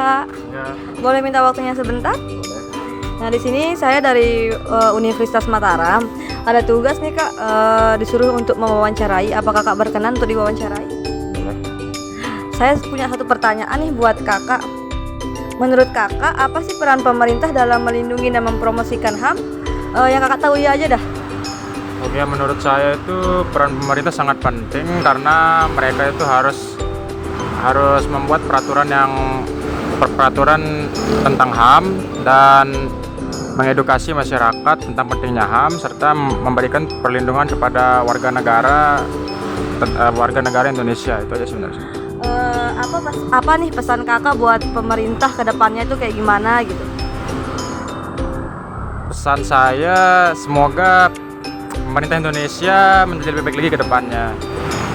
Kak. Ya, Boleh minta waktunya sebentar? boleh. Nah, di sini saya dari Universitas Mataram. Ada tugas nih Kak, disuruh untuk mewawancarai. Apakah Kak berkenan untuk diwawancarai? Boleh. Saya punya satu pertanyaan nih buat Kakak. Menurut Kakak, apa sih peran pemerintah dalam melindungi dan mempromosikan HAM? Yang Kakak tahu ya aja dah. Oke, menurut saya itu peran pemerintah sangat penting karena mereka itu harus membuat peraturan tentang HAM dan mengedukasi masyarakat tentang pentingnya HAM serta memberikan perlindungan kepada warga negara Indonesia. Itu aja sebenarnya. Apa nih pesan Kakak buat pemerintah ke depannya itu kayak gimana gitu? Pesan saya semoga pemerintah Indonesia menjadi lebih baik lagi ke depannya.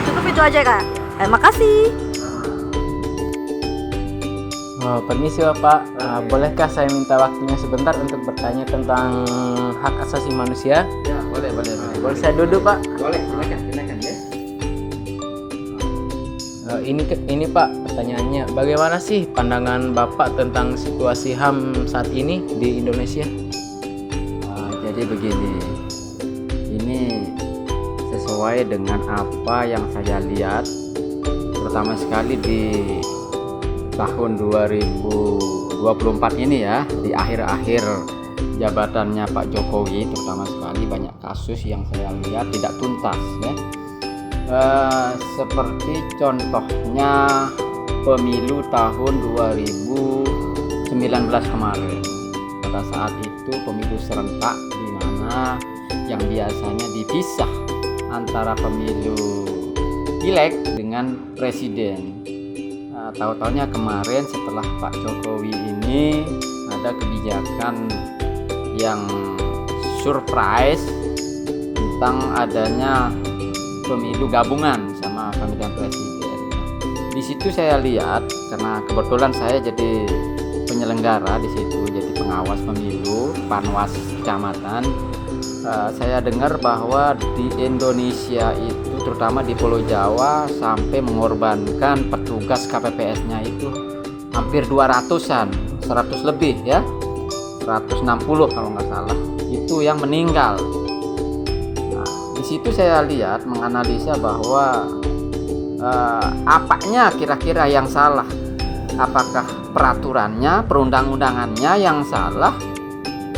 Cukup itu aja Kak. Makasih. Permisi Bapak, bolehkah saya minta waktunya sebentar untuk bertanya tentang hak asasi manusia? Ya, boleh. Boleh saya duduk Pak? Boleh, silakan ya. Ini Pak, pertanyaannya, bagaimana sih pandangan Bapak tentang situasi HAM saat ini di Indonesia? Jadi begini, ini sesuai dengan apa yang saya lihat, terutama sekali di tahun 2024 ini ya, di akhir-akhir jabatannya Pak Jokowi, terutama sekali banyak kasus yang saya lihat tidak tuntas ya. Seperti contohnya pemilu tahun 2019 kemarin. Pada saat itu pemilu serentak di mana yang biasanya dipisah antara pemilu pileg dengan presiden. Tahu-taunya kemarin setelah Pak Jokowi ini ada kebijakan yang surprise tentang adanya pemilu gabungan sama pemilihan presiden. Di situ saya lihat, karena kebetulan saya jadi penyelenggara di situ, jadi pengawas pemilu, panwas kecamatan. Saya dengar bahwa di Indonesia itu, terutama di Pulau Jawa, sampai mengorbankan petugas KPPS-nya itu hampir 200-an, 100 lebih ya, 160 kalau nggak salah, itu yang meninggal. Di situ saya lihat, menganalisa bahwa apanya kira-kira yang salah? Apakah peraturannya, perundang-undangannya yang salah,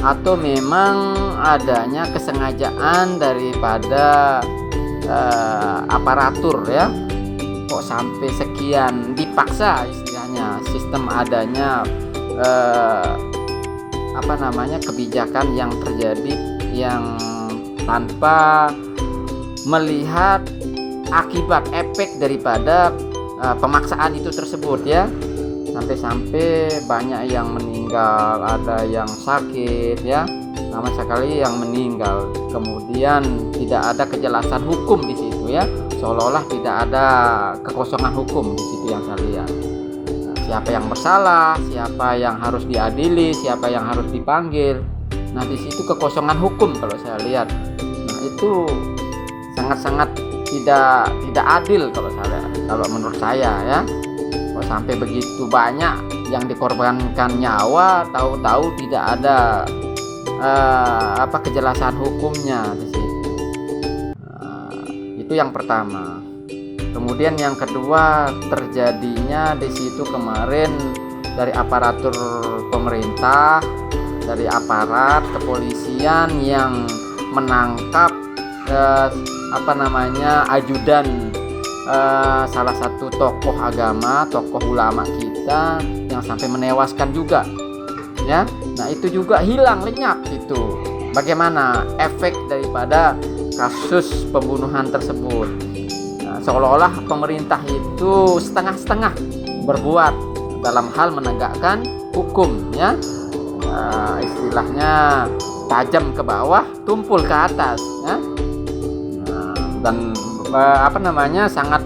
atau memang adanya kesengajaan daripada aparatur ya? Kok sampai sekian dipaksa istilahnya sistem adanya kebijakan yang terjadi yang tanpa melihat akibat efek daripada pemaksaan itu tersebut ya, sampai banyak yang meninggal, ada yang sakit ya, sama sekali yang meninggal. Kemudian tidak ada kejelasan hukum di situ ya, seolah-olah tidak ada kekosongan hukum di situ yang saya lihat. Siapa yang bersalah, siapa yang harus diadili, siapa yang harus dipanggil. Nah, di situ kekosongan hukum kalau saya lihat. Nah, itu sangat-sangat tidak adil kalau menurut saya ya. Kok sampai begitu banyak yang dikorbankan nyawa, tahu-tahu tidak ada kejelasan hukumnya di situ. Itu yang pertama. Kemudian yang kedua, terjadinya di situ kemarin dari aparatur pemerintah, dari aparat kepolisian yang menangkap ajudan salah satu tokoh agama, tokoh ulama kita yang sampai menewaskan juga ya. Nah, itu juga hilang lenyap itu. Bagaimana efek daripada kasus pembunuhan tersebut? Nah, seolah-olah pemerintah itu setengah-setengah berbuat dalam hal menegakkan hukum ya. Istilahnya tajam ke bawah, tumpul ke atas ya. Dan sangat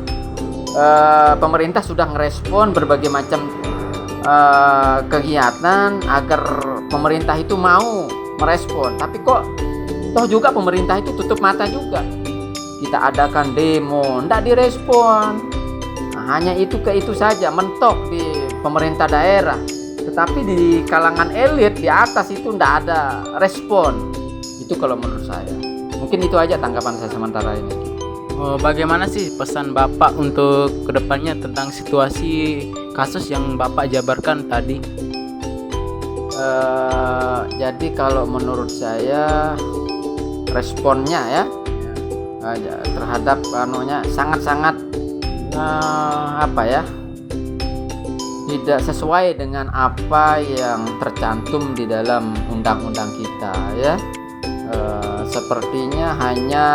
pemerintah sudah ngerespon berbagai macam kegiatan agar pemerintah itu mau merespon, tapi kok toh juga pemerintah itu tutup mata juga. Kita adakan demo, ndak direspon. Nah, hanya itu saja, mentok di pemerintah daerah, tetapi di kalangan elit di atas itu tidak ada respon. Itu kalau menurut saya. Mungkin itu aja tanggapan saya sementara ini. Bagaimana sih pesan Bapak untuk kedepannya tentang situasi kasus yang Bapak jabarkan tadi? Jadi kalau menurut saya responnya ya terhadap sangat-sangat tidak sesuai dengan apa yang tercantum di dalam undang-undang kita ya. Sepertinya hanya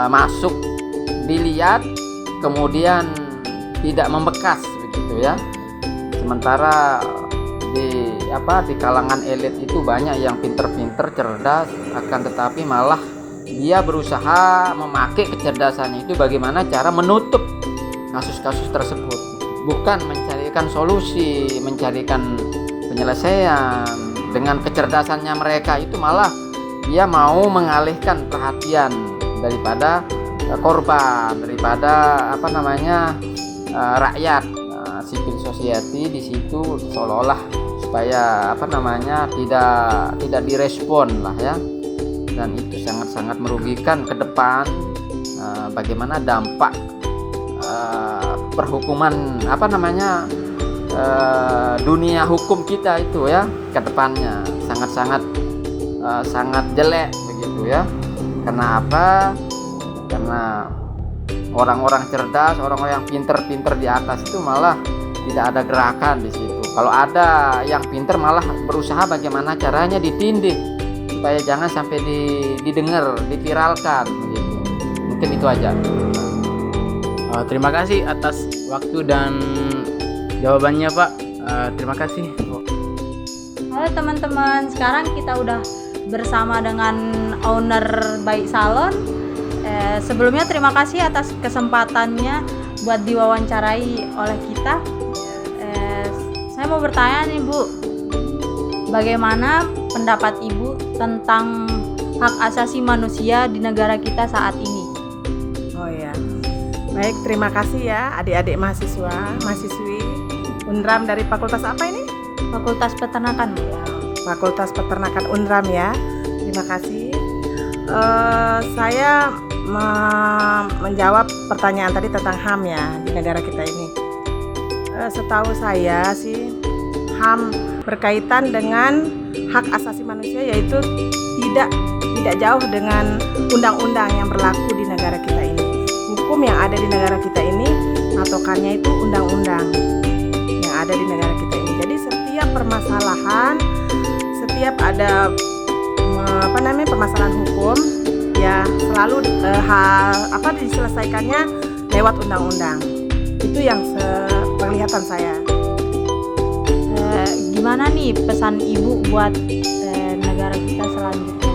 masuk dilihat kemudian tidak membekas begitu ya. Sementara di kalangan elit itu banyak yang pinter-pinter, cerdas, akan tetapi malah dia berusaha memakai kecerdasannya itu bagaimana cara menutup kasus-kasus tersebut, bukan mencarikan solusi, mencarikan penyelesaian. Dengan kecerdasannya mereka itu malah dia mau mengalihkan perhatian daripada korban, daripada rakyat, civil society di situ seolah-olah supaya tidak direspon lah ya. Dan itu sangat-sangat merugikan ke depan bagaimana dampak perhukuman dunia hukum kita itu ya ke depannya sangat jelek begitu ya. Karena apa? Karena orang-orang cerdas, orang-orang yang pinter-pinter di atas itu malah tidak ada gerakan di situ. Kalau ada yang pinter malah berusaha bagaimana caranya ditindih supaya jangan sampai didengar, diviralkan begitu. Mungkin itu aja. Terima kasih atas waktu dan jawabannya, Pak. Terima kasih. Halo teman-teman, sekarang kita udah bersama dengan owner Baik Salon. Sebelumnya terima kasih atas kesempatannya buat diwawancarai oleh kita. Saya mau bertanya nih Bu, bagaimana pendapat Ibu tentang hak asasi manusia di negara kita saat ini? Oh ya, baik, terima kasih ya adik-adik mahasiswi UNRAM dari Fakultas apa ini? Fakultas Peternakan, Bu. Fakultas Peternakan UNRAM ya. Terima kasih. Saya menjawab pertanyaan tadi tentang HAM ya di negara kita ini. Setahu saya sih HAM berkaitan dengan hak asasi manusia, yaitu tidak jauh dengan undang-undang yang berlaku di negara kita ini. Hukum yang ada di negara kita ini patokannya itu undang-undang yang ada di negara kita ini. Jadi setiap permasalahan, setiap ada permasalahan hukum ya selalu diselesaikannya lewat undang-undang. Itu yang penglihatan saya. Gimana nih pesan Ibu buat negara kita selanjutnya?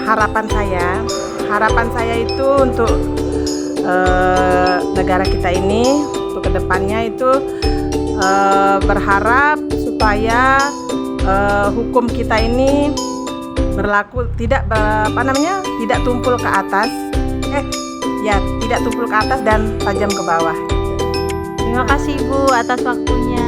Harapan saya itu untuk negara kita ini untuk kedepannya itu berharap supaya hukum kita ini berlaku tidak tumpul ke atas, tidak tumpul ke atas dan tajam ke bawah. Terima kasih Ibu atas waktunya.